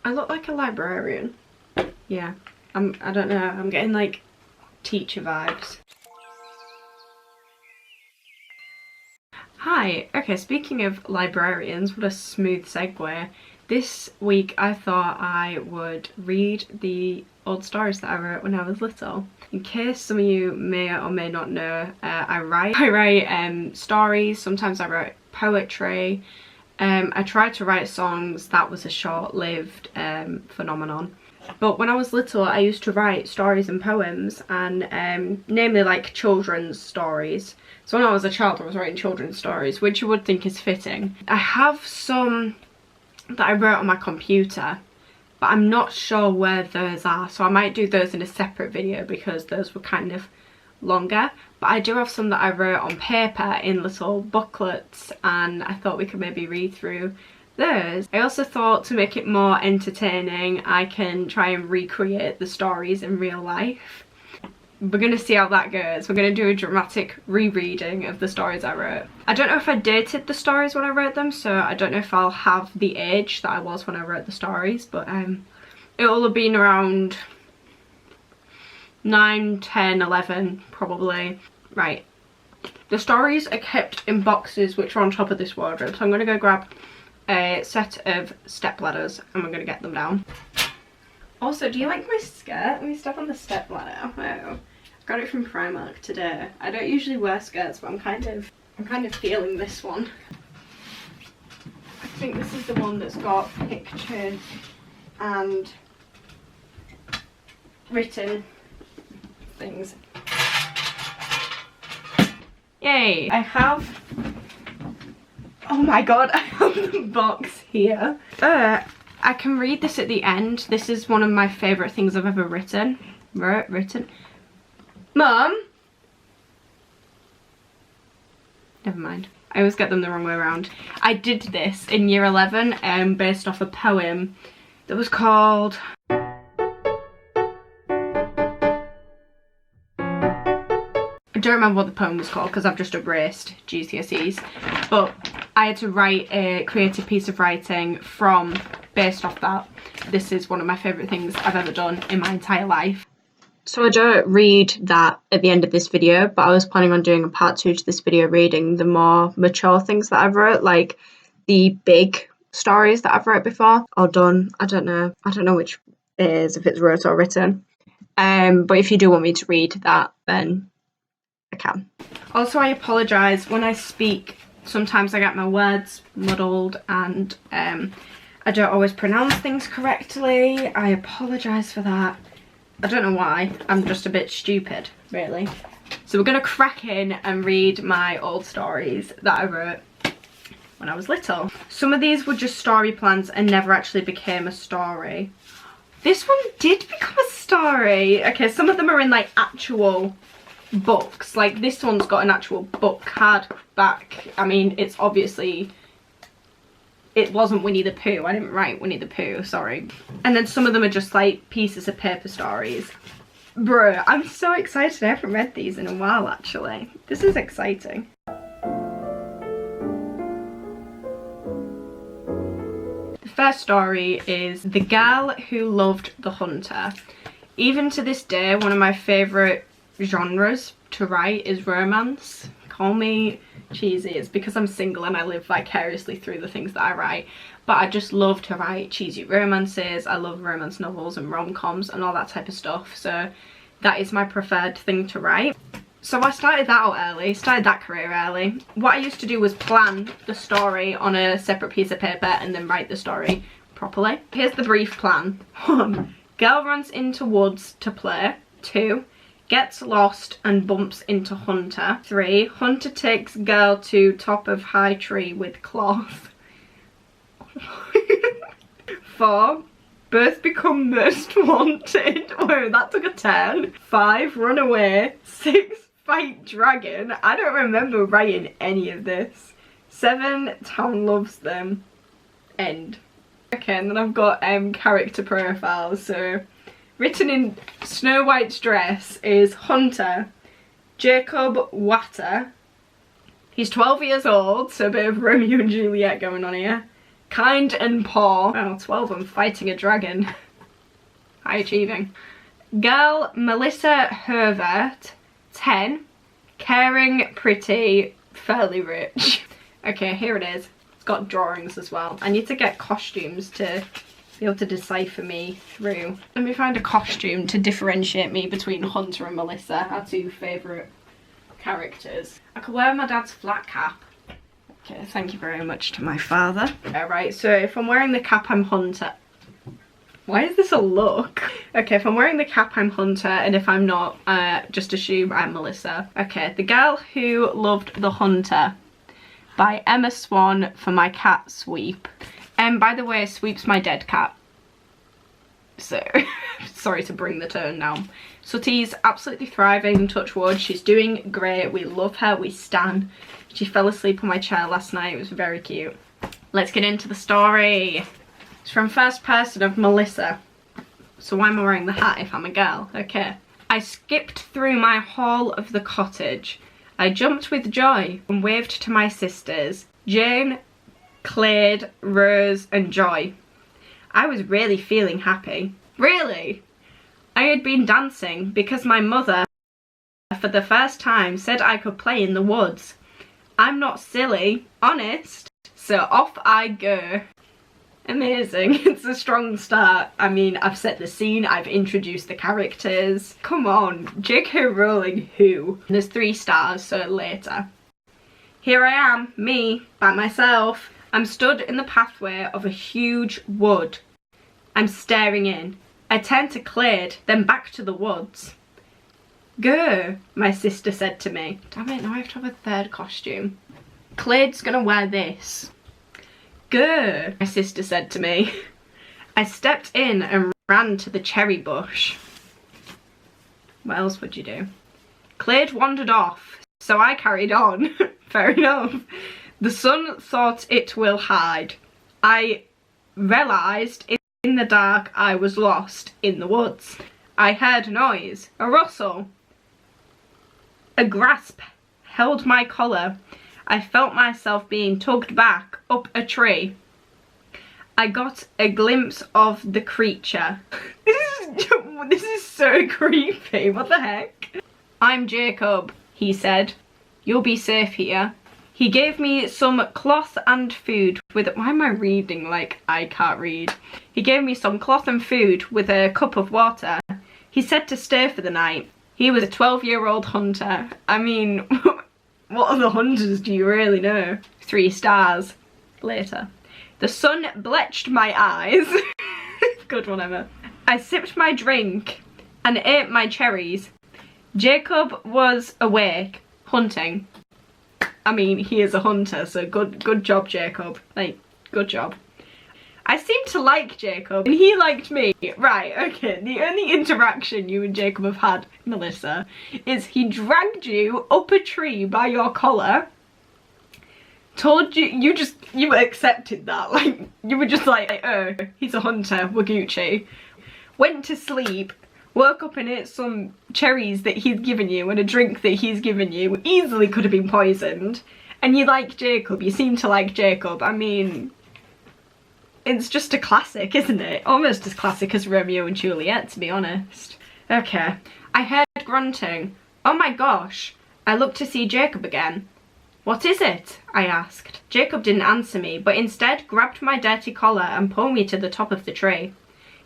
I look like a librarian. Yeah, I don't know, I'm getting like teacher vibes. Hi, okay, speaking of librarians, what a smooth segue. This week I thought I would read the old stories that I wrote when I was little. In case some of you may or may not know, I write stories, sometimes I write poetry. I tried to write songs. That was a short-lived phenomenon. But when I was little, I used to write stories and poems, and namely like children's stories. So when I was a child, I was writing children's stories, which you would think is fitting. I have some that I wrote on my computer, but I'm not sure where those are, so I might do those in a separate video because those were kind of longer. But I do have some that I wrote on paper in little booklets, and I thought we could maybe read through those. I also thought to make it more entertaining, I can try and recreate the stories in real life. We're gonna see how that goes. We're gonna do a dramatic rereading of the stories I wrote. I don't know if I dated the stories when I wrote them, so I don't know if I'll have the age that I was when I wrote the stories, but it'll have been around 9, 10, 11 probably. Right, the stories are kept in boxes which are on top of this wardrobe, so I'm gonna go grab a set of step ladders and we're gonna get them down. Also, do you like my skirt? Let me step on the step ladder. Oh, got it from Primark today. I don't usually wear skirts, but I'm kind of feeling this one. I think this is the one that's got pictures and written things. Yay! I have, oh my god, I have the box here. I can read this at the end. This is one of my favourite things I've ever written. Mum? Never mind. I always get them the wrong way around. I did this in year 11 based off a poem that was called... I don't remember what the poem was called because I've just erased GCSEs, but I had to write a creative piece of writing based off that. This is one of my favourite things I've ever done in my entire life. So I don't read that at the end of this video, but I was planning on doing a part 2 to this video, reading the more mature things that I've wrote, like the big stories that I've wrote before or done. I don't know which it is, if it's wrote or written. But if you do want me to read that, then I can. Also, I apologise when I speak. Sometimes I get my words muddled and I don't always pronounce things correctly. I apologise for that. I don't know why. I'm just a bit stupid, really. So we're gonna crack in and read my old stories that I wrote when I was little. Some of these were just story plans and never actually became a story. This one did become a story. Okay, some of them are in like actual books. Like this one's got an actual book hardback. I mean, it's obviously, it wasn't Winnie the Pooh. I didn't write Winnie the Pooh, sorry. And then some of them are just like pieces of paper stories. Bro, I'm so excited. I haven't read these in a while actually. This is exciting. The first story is The Girl Who Loved the Hunter. Even to this day, one of my favourite genres to write is romance. Call me cheesy, it's because I'm single and I live vicariously through the things that I write, but I just love to write cheesy romances. I love romance novels and rom-coms and all that type of stuff, so that is my preferred thing to write. So I started that out early, started that career early. What I used to do was plan the story on a separate piece of paper and then write the story properly. Here's the brief plan. 1. Girl runs into woods to play. 2. Gets lost and bumps into Hunter. 3. Hunter takes girl to top of high tree with cloth. 4. Both become most wanted. Oh, that took a turn. 5. Run away. 6. Fight dragon. I don't remember writing any of this. 7. Town loves them. End. Okay, and then I've got character profiles. So written in Snow White's dress is Hunter Jacob Watter. He's 12 years old, so a bit of Romeo and Juliet going on here. Kind and poor. Oh, 12 and fighting a dragon. High achieving. Girl Melissa Hervert, 10. Caring, pretty, fairly rich. Okay, here it is. It's got drawings as well. I need to get costumes to be able to decipher me through. Let me find a costume to differentiate me between Hunter and Melissa, our two favourite characters. I could wear my dad's flat cap. Okay, thank you very much to my father. Alright, so if I'm wearing the cap, I'm Hunter. Why is this a look? Okay, if I'm wearing the cap, I'm Hunter, and if I'm not, just assume I'm Melissa. Okay, The Girl Who Loved the Hunter by Emma Swan for my cat Sweep. And by the way, Sweep's my dead cat. So, sorry to bring the tone down. Sooty's absolutely thriving, touch wood. She's doing great. We love her, we stan. She fell asleep on my chair last night. It was very cute. Let's get into the story. It's from first person of Melissa. So why am I wearing the hat if I'm a girl? Okay. I skipped through my hall of the cottage. I jumped with joy and waved to my sisters, Jane, Clade, Rose and Joy. I was really feeling happy. Really? I had been dancing because my mother, for the first time, said I could play in the woods. I'm not silly, honest. So off I go. Amazing. It's a strong start. I mean, I've set the scene, I've introduced the characters. Come on, J.K. Rowling who? There's 3 stars, so later. Here I am, me, by myself. I'm stood in the pathway of a huge wood. I'm staring in. I turn to Clade, then back to the woods. Go, my sister said to me. Damn it, now I have to have a third costume. Clade's gonna wear this. Go, my sister said to me. I stepped in and ran to the cherry bush. What else would you do? Clade wandered off, so I carried on. Fair enough. The sun thought it will hide. I realised in the dark I was lost in the woods. I heard a noise, a rustle. A grasp held my collar. I felt myself being tugged back up a tree. I got a glimpse of the creature. This is so creepy, what the heck? I'm Jacob, he said. You'll be safe here. He gave me some cloth and food with, why am I reading like I can't read? He gave me some cloth and food with a cup of water. He said to stay for the night. He was a 12-year-old hunter. I mean, what other hunters do you really know? 3 stars later. The sun bleached my eyes. Good one, Emma. I sipped my drink and ate my cherries. Jacob was awake, hunting. I mean, he is a hunter, so good job, Jacob. Like, good job. I seemed to like Jacob, and he liked me. Right, okay, the only interaction you and Jacob have had, Melissa, is he dragged you up a tree by your collar, told you, you accepted that, like, you were just like, oh, he's a hunter, we're Gucci. Went to sleep, woke up and ate some cherries that he's given you and a drink that he's given you, easily could have been poisoned, and you like Jacob, you seem to like Jacob. I mean, it's just a classic, isn't it? Almost as classic as Romeo and Juliet, to be honest. Okay, I heard grunting. Oh my gosh, I looked to see Jacob again. What is it? I asked. Jacob didn't answer me, but instead grabbed my dirty collar and pulled me to the top of the tree.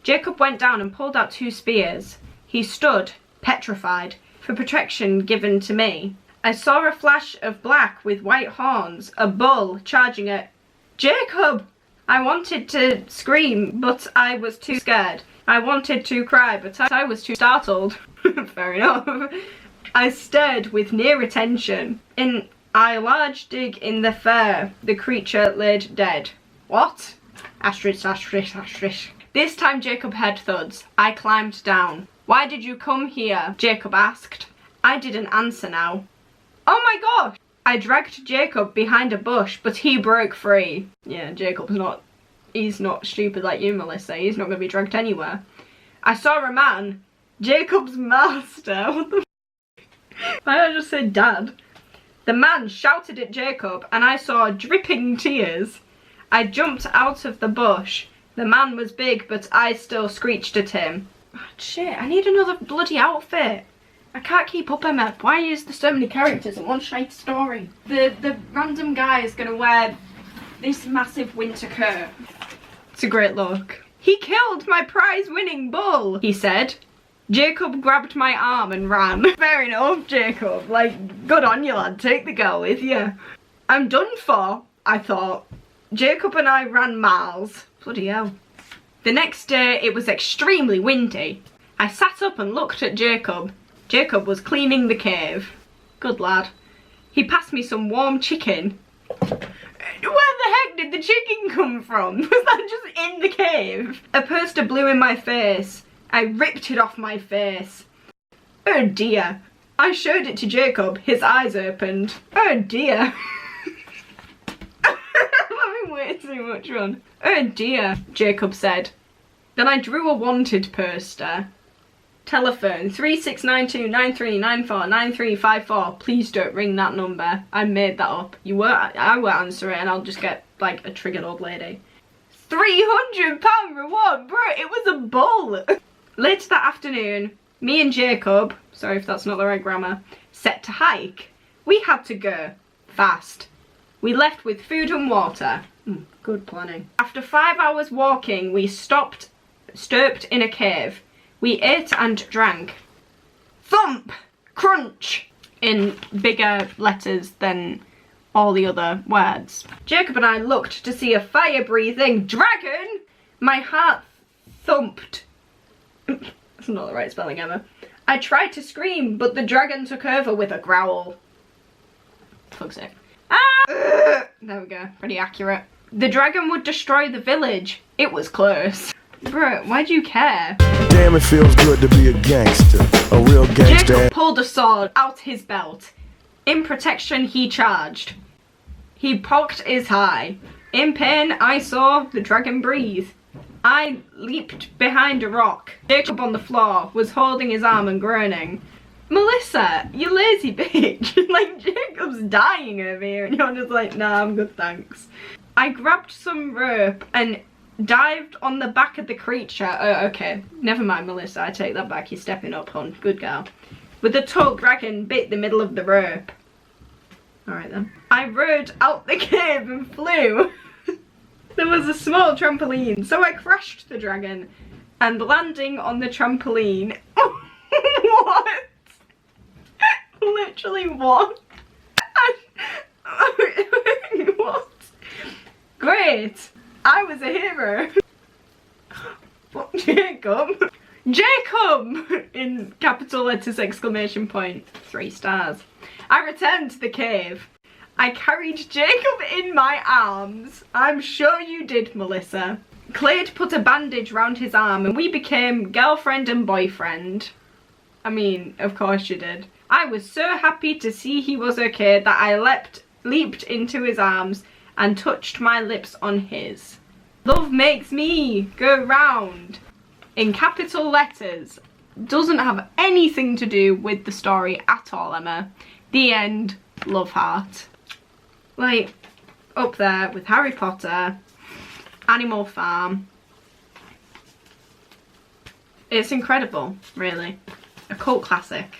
Jacob went down and pulled out 2 spears. He stood, petrified, for protection given to me. I saw a flash of black with white horns, a bull charging at Jacob! I wanted to scream, but I was too scared. I wanted to cry, but I was too startled. Fair enough. I stared with near attention. In a large dig in the fur, the creature laid dead. What? Asterisk, asterisk, asterisk. This time Jacob heard thuds. I climbed down. Why did you come here? Jacob asked. I didn't answer now. Oh my gosh! I dragged Jacob behind a bush, but he broke free. Yeah, he's not stupid like you, Melissa. He's not going to be dragged anywhere. I saw a man. Jacob's master. What the f***? Why did I just say dad? The man shouted at Jacob, and I saw dripping tears. I jumped out of the bush. The man was big, but I still screeched at him. Oh, shit, I need another bloody outfit. I can't keep up, Emma. Why is there so many characters in one shite story? The random guy is gonna wear this massive winter coat. It's a great look. He killed my prize-winning bull, he said. Jacob grabbed my arm and ran. Fair enough, Jacob. Like, good on you, lad. Take the girl with you. I'm done for, I thought. Jacob and I ran miles. Bloody hell. The next day, it was extremely windy. I sat up and looked at Jacob. Jacob was cleaning the cave. Good lad. He passed me some warm chicken. Where the heck did the chicken come from? Was that just in the cave? A poster blew in my face. I ripped it off my face. Oh dear. I showed it to Jacob. His eyes opened. Oh dear. I'm having way too much fun. Oh dear, Jacob said. Then I drew a wanted poster. Telephone 369293949354. Please don't ring that number. I made that up. I won't answer it and I'll just get like a triggered old lady. £300 reward, bro, it was a bull. Later that afternoon, me and Jacob, sorry if that's not the right grammar, set to hike. We had to go fast. We left with food and water. Good planning. After 5 hours walking, we stopped in a cave. We ate and drank. Thump! Crunch! In bigger letters than all the other words. Jacob and I looked to see a fire-breathing dragon. My heart thumped. That's not the right spelling, Emma. I tried to scream, but the dragon took over with a growl. Fuck's sake. Ah! There we go. Pretty accurate. The dragon would destroy the village. It was close. Bro, why do you care? Damn, it feels good to be a gangster. A real gangster. Jacob pulled a sword out his belt. In protection, he charged. He poked his eye. In pain, I saw the dragon breathe. I leaped behind a rock. Jacob on the floor was holding his arm and groaning. Melissa, you lazy bitch. Like, Jacob's dying over here and you're just like, nah, I'm good, thanks. I grabbed some rope and dived on the back of the creature. Oh, okay. Never mind, Melissa. I take that back. You're stepping up, hon. Good girl. With a tug, dragon bit the middle of the rope. Alright then. I rode out the cave and flew. There was a small trampoline, so I crashed the dragon. And landing on the trampoline... What? Literally what? What? Great. I was a hero. What, Jacob? Jacob! In capital letters, exclamation point. 3 stars. I returned to the cave. I carried Jacob in my arms. I'm sure you did, Melissa. Clade put a bandage round his arm and we became girlfriend and boyfriend. I mean, of course you did. I was so happy to see he was okay that I leaped into his arms and touched my lips on his. Love makes me go round. In capital letters. Doesn't have anything to do with the story at all, Emma. The end. Love heart. Like, up there with Harry Potter, Animal Farm. It's incredible, really. A cult classic.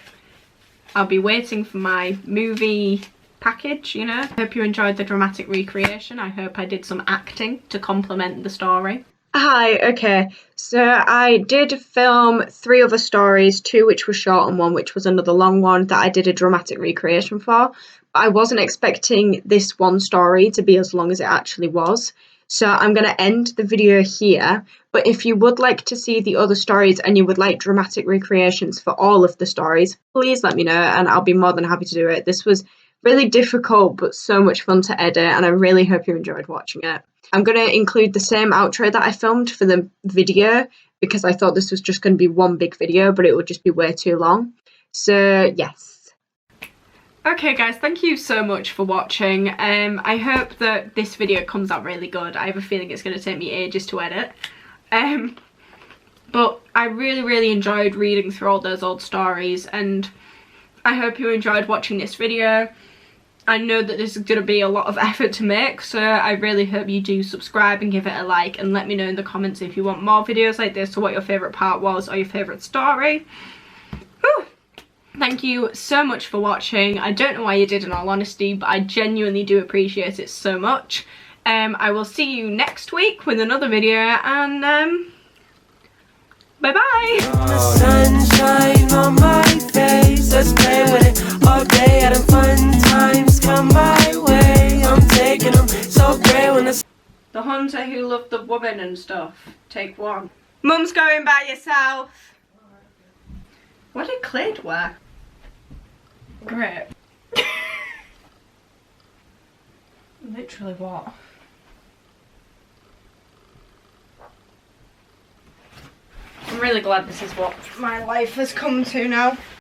I'll be waiting for my movie package, you know. I hope you enjoyed the dramatic recreation. I hope I did some acting to complement the story. Hi, okay, so I did film 3 other stories, 2 which were short and 1 which was another long one that I did a dramatic recreation for. I wasn't expecting this one story to be as long as it actually was, so I'm going to end the video here. But if you would like to see the other stories and you would like dramatic recreations for all of the stories, please let me know and I'll be more than happy to do it. This was really difficult but so much fun to edit and I really hope you enjoyed watching it. I'm going to include the same outro that I filmed for the video because I thought this was just going to be one big video, but it would just be way too long. So, yes. Okay guys, thank you so much for watching. I hope that this video comes out really good. I have a feeling it's going to take me ages to edit. But I really enjoyed reading through all those old stories and I hope you enjoyed watching this video. I know that this is going to be a lot of effort to make, so I really hope you do subscribe and give it a like, and let me know in the comments if you want more videos like this, or what your favourite part was, or your favourite story. Whew. Thank you so much for watching. I don't know why you did, in all honesty, but I genuinely do appreciate it so much. I will see you next week with another video, and bye bye. Sunshine on my face, let's play with it all day. Having fun times come my way. I'm taking them so great when the hunter who loved the woman and stuff. Take one. Mum's going by yourself. What did Clyde wear? Great. Literally what? I'm really glad this is what my life has come to now.